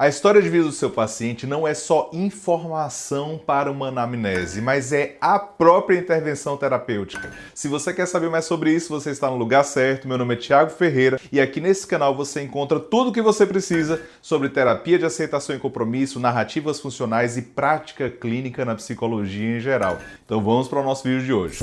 A história de vida do seu paciente não é só informação para uma anamnese, mas é a própria intervenção terapêutica. Se você quer saber mais sobre isso, você está no lugar certo. Meu nome é Thiago Ferreira e aqui nesse canal você encontra tudo o que você precisa sobre terapia de aceitação e compromisso, narrativas funcionais e prática clínica na psicologia em geral. Então vamos para o nosso vídeo de hoje.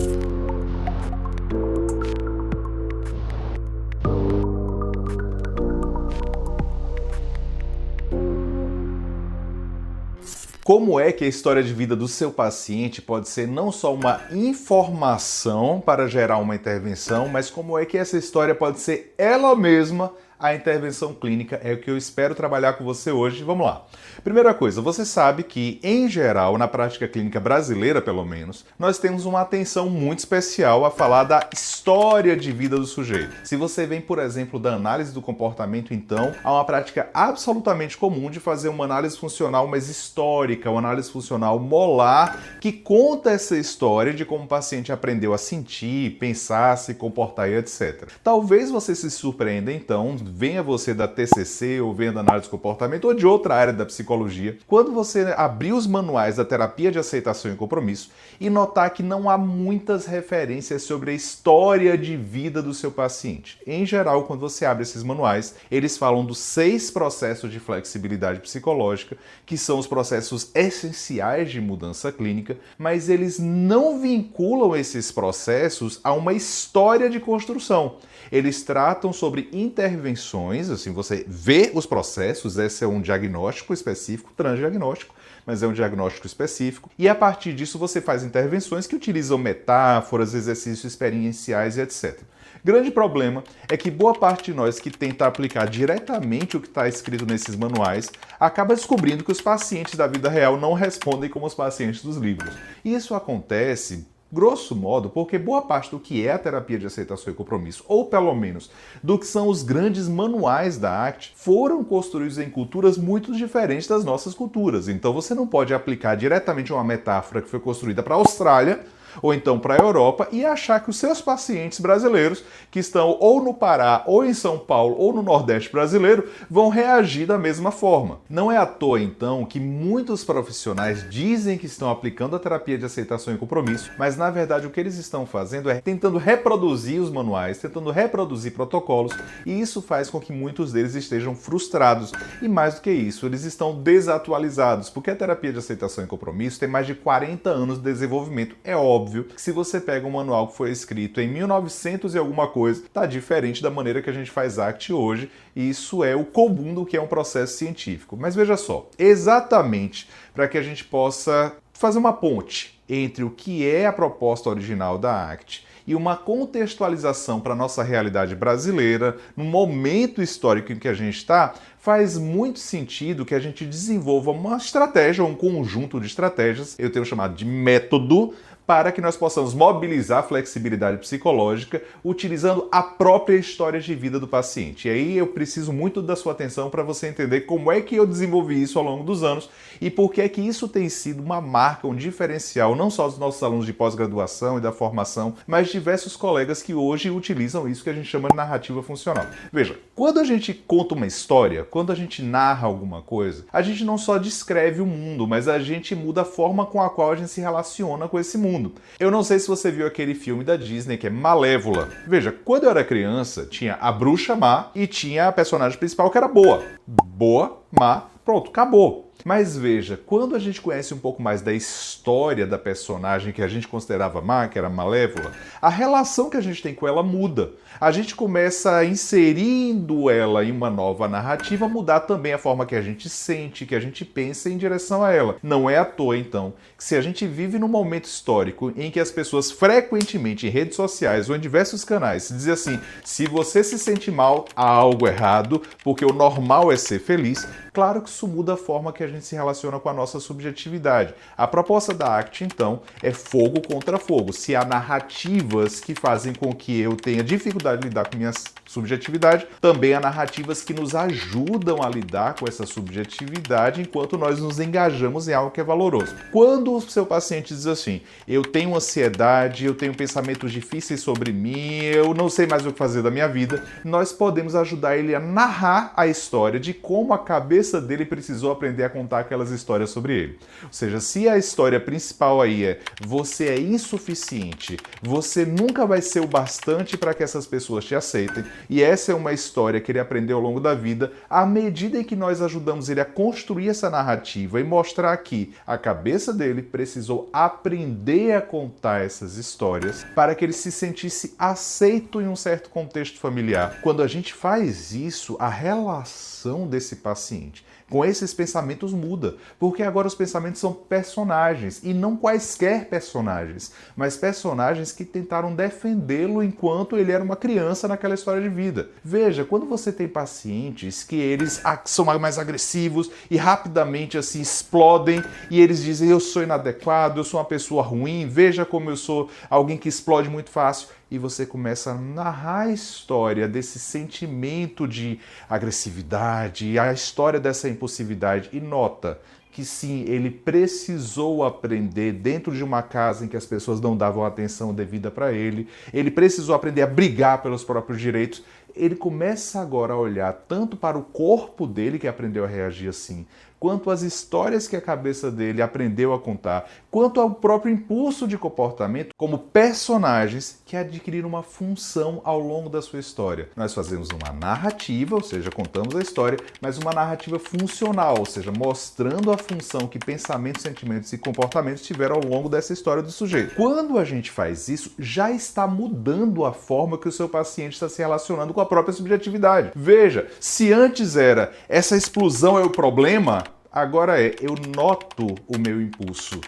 Como é que a história de vida do seu paciente pode ser não só uma informação para gerar uma intervenção, mas como é que essa história pode ser ela mesma a intervenção clínica? É o que eu espero trabalhar com você hoje. Vamos lá. Primeira coisa, você sabe que, em geral, na prática clínica brasileira, pelo menos, nós temos uma atenção muito especial a falar da história de vida do sujeito. Se você vem, por exemplo, da análise do comportamento, então, há uma prática absolutamente comum de fazer uma análise funcional mais histórica, uma análise funcional molar, que conta essa história de como o paciente aprendeu a sentir, pensar, se comportar e etc. Talvez você se surpreenda, então, venha você da TCC ou venha da análise do comportamento ou de outra área da psicologia, quando você abrir os manuais da terapia de aceitação e compromisso e notar que não há muitas referências sobre a história de vida do seu paciente. Em geral, quando você abre esses manuais, eles falam dos 6 processos de flexibilidade psicológica, que são os processos essenciais de mudança clínica, mas eles não vinculam esses processos a uma história de construção. Eles tratam sobre intervenções, assim, você vê os processos, esse é um diagnóstico específico, transdiagnóstico, mas é um diagnóstico específico, e a partir disso você faz intervenções que utilizam metáforas, exercícios experienciais e etc. Grande problema é que boa parte de nós que tenta aplicar diretamente o que está escrito nesses manuais acaba descobrindo que os pacientes da vida real não respondem como os pacientes dos livros. E isso acontece, grosso modo, porque boa parte do que é a terapia de aceitação e compromisso, ou pelo menos do que são os grandes manuais da ACT, foram construídos em culturas muito diferentes das nossas culturas. Então você não pode aplicar diretamente uma metáfora que foi construída para a Austrália ou então para a Europa e achar que os seus pacientes brasileiros, que estão ou no Pará, ou em São Paulo, ou no Nordeste brasileiro, vão reagir da mesma forma. Não é à toa, então, que muitos profissionais dizem que estão aplicando a terapia de aceitação e compromisso, mas na verdade o que eles estão fazendo é tentando reproduzir os manuais, tentando reproduzir protocolos, e isso faz com que muitos deles estejam frustrados. E mais do que isso, eles estão desatualizados, porque a terapia de aceitação e compromisso tem mais de 40 anos de desenvolvimento. É óbvio que se você pega um manual que foi escrito em 1900 e alguma coisa, tá diferente da maneira que a gente faz ACT hoje, e isso é o comum do que é um processo científico. Mas veja só, exatamente para que a gente possa fazer uma ponte entre o que é a proposta original da ACT e uma contextualização para a nossa realidade brasileira, no momento histórico em que a gente está, faz muito sentido que a gente desenvolva uma estratégia, um conjunto de estratégias, eu tenho chamado de método, para que nós possamos mobilizar a flexibilidade psicológica utilizando a própria história de vida do paciente. E aí eu preciso muito da sua atenção para você entender como é que eu desenvolvi isso ao longo dos anos e por que é que isso tem sido uma marca, um diferencial, não só dos nossos alunos de pós-graduação e da formação, mas diversos colegas que hoje utilizam isso que a gente chama de narrativa funcional. Veja, quando a gente conta uma história, quando a gente narra alguma coisa, a gente não só descreve o mundo, mas a gente muda a forma com a qual a gente se relaciona com esse mundo. Eu não sei se você viu aquele filme da Disney que é Malévola. Veja, quando eu era criança, tinha a bruxa má e tinha a personagem principal que era boa. Boa, má, pronto, acabou. Mas veja, quando a gente conhece um pouco mais da história da personagem que a gente considerava má, que era Malévola, a relação que a gente tem com ela muda. A gente começa inserindo ela em uma nova narrativa, mudar também a forma que a gente sente, que a gente pensa em direção a ela. Não é à toa, então, que se a gente vive num momento histórico em que as pessoas frequentemente em redes sociais ou em diversos canais se dizem assim, se você se sente mal, há algo errado, porque o normal é ser feliz, claro que isso muda a forma que a gente se relaciona com a nossa subjetividade. A proposta da ACT, então, é fogo contra fogo. Se há narrativas que fazem com que eu tenha dificuldade de lidar com minha subjetividade, também há narrativas que nos ajudam a lidar com essa subjetividade enquanto nós nos engajamos em algo que é valoroso. Quando o seu paciente diz assim, eu tenho ansiedade, eu tenho pensamentos difíceis sobre mim, eu não sei mais o que fazer da minha vida, nós podemos ajudar ele a narrar a história de como a cabeça dele precisou aprender a contar aquelas histórias sobre ele. Ou seja, se a história principal aí é você é insuficiente, você nunca vai ser o bastante para que essas pessoas te aceitem, e essa é uma história que ele aprendeu ao longo da vida, à medida em que nós ajudamos ele a construir essa narrativa e mostrar que a cabeça dele precisou aprender a contar essas histórias para que ele se sentisse aceito em um certo contexto familiar. Quando a gente faz isso, a relação desse paciente com esses pensamentos muda, porque agora os pensamentos são personagens, e não quaisquer personagens, mas personagens que tentaram defendê-lo enquanto ele era uma criança naquela história de vida. Veja, quando você tem pacientes que eles são mais agressivos e rapidamente assim explodem, e eles dizem, eu sou inadequado, eu sou uma pessoa ruim, veja como eu sou alguém que explode muito fácil, e você começa a narrar a história desse sentimento de agressividade, a história dessa impulsividade, e nota que sim, ele precisou aprender dentro de uma casa em que as pessoas não davam atenção devida para ele precisou aprender a brigar pelos próprios direitos. Ele começa agora a olhar tanto para o corpo dele, que aprendeu a reagir assim, quanto as histórias que a cabeça dele aprendeu a contar, quanto ao próprio impulso de comportamento, como personagens que adquiriram uma função ao longo da sua história. Nós fazemos uma narrativa, ou seja, contamos a história, mas uma narrativa funcional, ou seja, mostrando a função que pensamentos, sentimentos e comportamentos tiveram ao longo dessa história do sujeito. Quando a gente faz isso, já está mudando a forma que o seu paciente está se relacionando com a própria subjetividade. Veja, se antes era essa explosão é o problema, agora eu noto o meu impulso.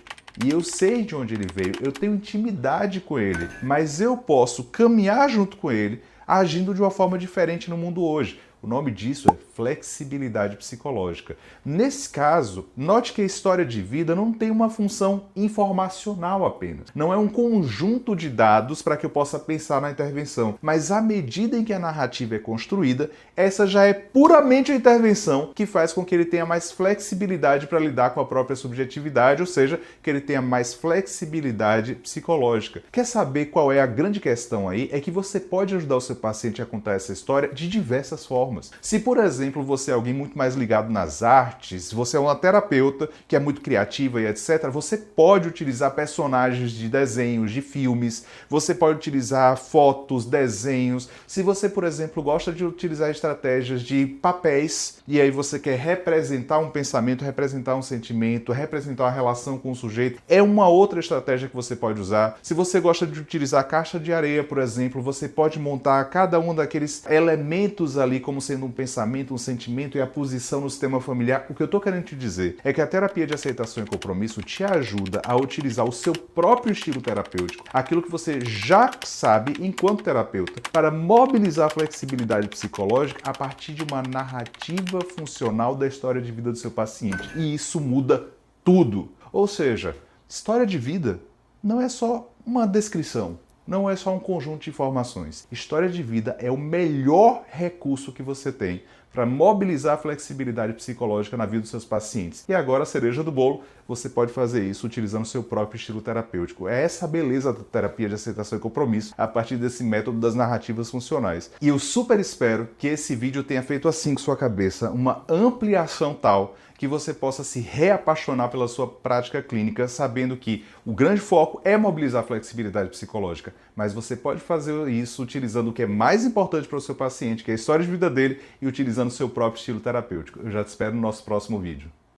E eu sei de onde ele veio, eu tenho intimidade com ele, mas eu posso caminhar junto com ele, agindo de uma forma diferente no mundo hoje. O nome disso é flexibilidade psicológica. Nesse caso, note que a história de vida não tem uma função informacional apenas. Não é um conjunto de dados para que eu possa pensar na intervenção, mas à medida em que a narrativa é construída, essa já é puramente a intervenção que faz com que ele tenha mais flexibilidade para lidar com a própria subjetividade, ou seja, que ele tenha mais flexibilidade psicológica. Quer saber qual é a grande questão aí? É que você pode ajudar o seu paciente a contar essa história de diversas formas. Se, por exemplo, você é alguém muito mais ligado nas artes, você é uma terapeuta que é muito criativa e etc., você pode utilizar personagens de desenhos, de filmes, você pode utilizar fotos, desenhos. Se você, por exemplo, gosta de utilizar estratégias de papéis e aí você quer representar um pensamento, representar um sentimento, representar uma relação com o sujeito, é uma outra estratégia que você pode usar. Se você gosta de utilizar caixa de areia, por exemplo, você pode montar cada um daqueles elementos ali como sendo um pensamento, um sentimento e a posição no sistema familiar. O que eu estou querendo te dizer é que a terapia de aceitação e compromisso te ajuda a utilizar o seu próprio estilo terapêutico, aquilo que você já sabe enquanto terapeuta, para mobilizar a flexibilidade psicológica a partir de uma narrativa funcional da história de vida do seu paciente. E isso muda tudo. Ou seja, história de vida não é só uma descrição. Não é só um conjunto de informações. História de vida é o melhor recurso que você tem para mobilizar a flexibilidade psicológica na vida dos seus pacientes. E agora, a cereja do bolo, você pode fazer isso utilizando o seu próprio estilo terapêutico. É essa a beleza da terapia de aceitação e compromisso a partir desse método das narrativas funcionais. E eu super espero que esse vídeo tenha feito assim com sua cabeça, uma ampliação tal que você possa se reapaixonar pela sua prática clínica, sabendo que o grande foco é mobilizar a flexibilidade psicológica, mas você pode fazer isso utilizando o que é mais importante para o seu paciente, que é a história de vida dele, e utilizando o seu próprio estilo terapêutico. Eu já te espero no nosso próximo vídeo.